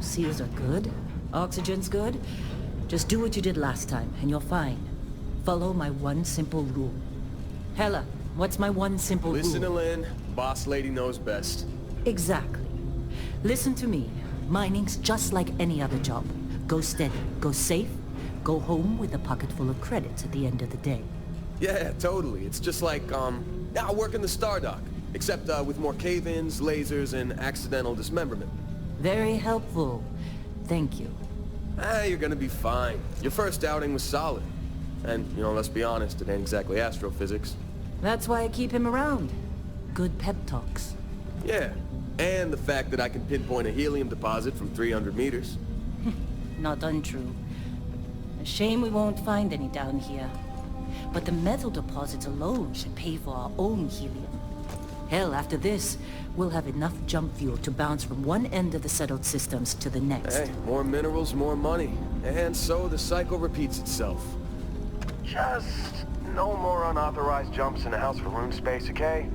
Seals are good. Oxygen's good. Just do what you did last time, and you're fine. Follow my one simple rule. Hella, what's my one simple rule? Listen to Lynn. Boss lady knows best. Exactly. Listen to me. Mining's just like any other job. Go steady, go safe, go home with a pocket full of credits at the end of the day. Yeah, totally. It's just like, I work in the Stardock. Except, with more cave-ins, lasers, and accidental dismemberment. Very helpful. Thank you. You're gonna be fine. Your first outing was solid. And, let's be honest, it ain't exactly astrophysics. That's why I keep him around. Good pep talks. Yeah, and the fact that I can pinpoint a helium deposit from 300 meters. Not untrue. A shame we won't find any down here. But the metal deposits alone should pay for our own helium. Hell, after this, we'll have enough jump fuel to bounce from one end of the settled systems to the next. Hey, more minerals, more money. And so the cycle repeats itself. Just no more unauthorized jumps in the house for room space, okay?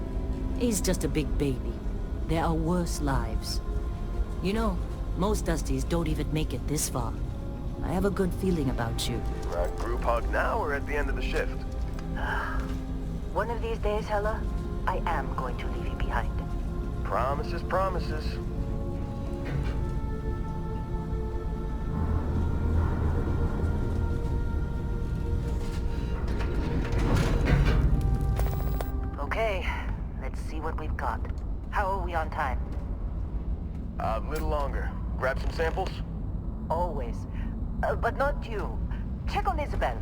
He's just a big baby. There are worse lives. You know, most Dusties don't even make it this far. I have a good feeling about you. Group hug now or at the end of the shift? One of these days, Hella, I am going to leave you behind. Promises, promises. Okay, let's see what we've got. How are we on time? A little longer. Grab some samples? Always. But not you. Check on Isabel.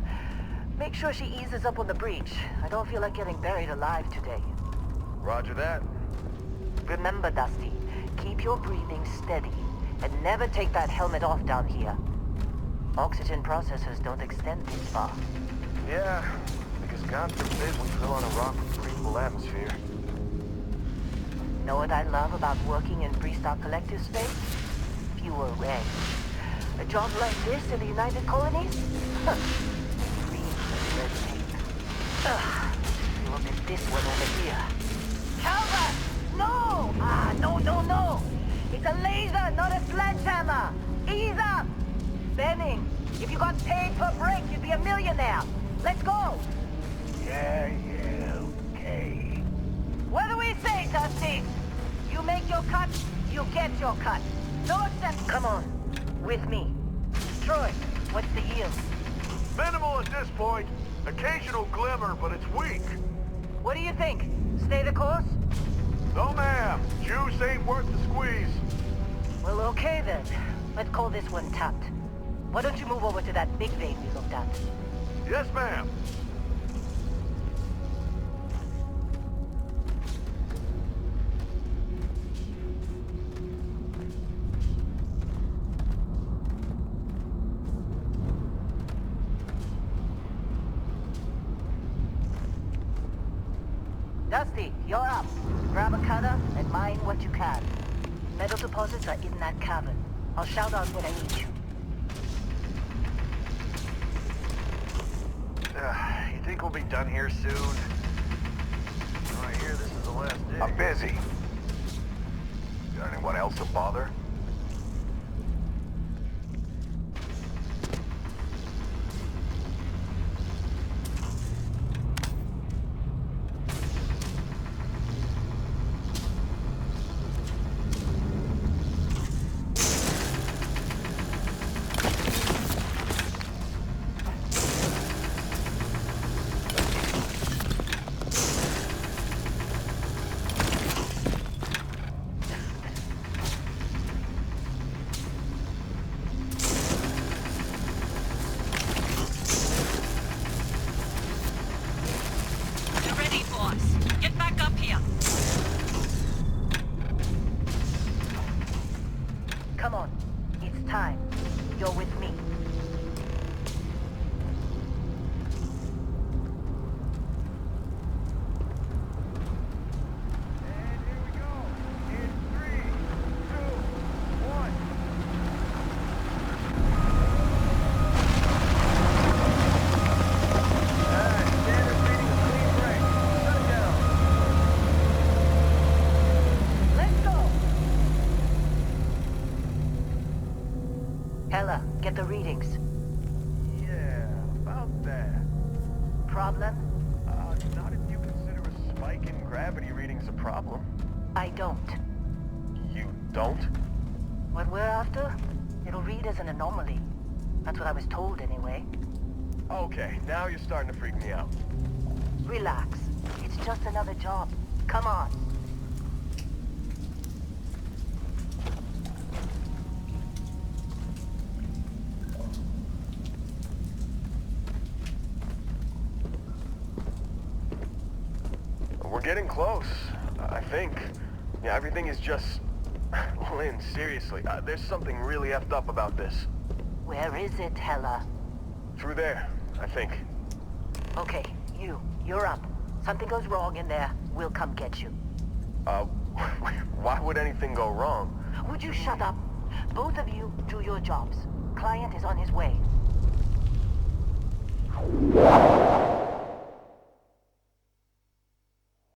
Make sure she eases up on the breach. I don't feel like getting buried alive today. Roger that. Remember, Dusty, keep your breathing steady, and never take that helmet off down here. Oxygen processors don't extend this far. Yeah, because God forbid we fell on a rock with breathable atmosphere. Know what I love about working in Freestar Collective space? Fewer regs. A job like this in the United Colonies? Free of red tape. Look at this one over here. Calvert! No! No! It's a laser, not a sledgehammer! Ease up! Benning, if you got paid per break, you'd be a millionaire. Let's go! Yeah, okay. What do we say, Dusty? You make your cut, you get your cut. No exception. Come on, with me. Troy, what's the yield? Minimal at this point. Occasional glimmer, but it's weak. What do you think? Stay the course? No, ma'am. Juice ain't worth the squeeze. Well, okay then. Let's call this one tapped. Why don't you move over to that big vein we looked at? Yes, ma'am. Dusty, you're up. Grab a cutter and mine what you can. Metal deposits are in that cavern. I'll shout out when I need you. You think we'll be done here soon? I hear this is the last day. I'm busy. Got anyone else to bother? Come on, it's time. You're with me. Hella, get the readings. Yeah, about that. Problem? Not if you consider a spike in gravity readings a problem. I don't. You don't? What we're after? It'll read as an anomaly. That's what I was told anyway. Okay, now you're starting to freak me out. Relax. It's just another job. Come on. We're getting close, I think. Yeah, everything is just... Lynn, seriously, there's something really effed up about this. Where is it, Hella? Through there, I think. Okay, you're up. Something goes wrong in there, we'll come get you. Why would anything go wrong? Would you shut up? Both of you do your jobs. Client is on his way.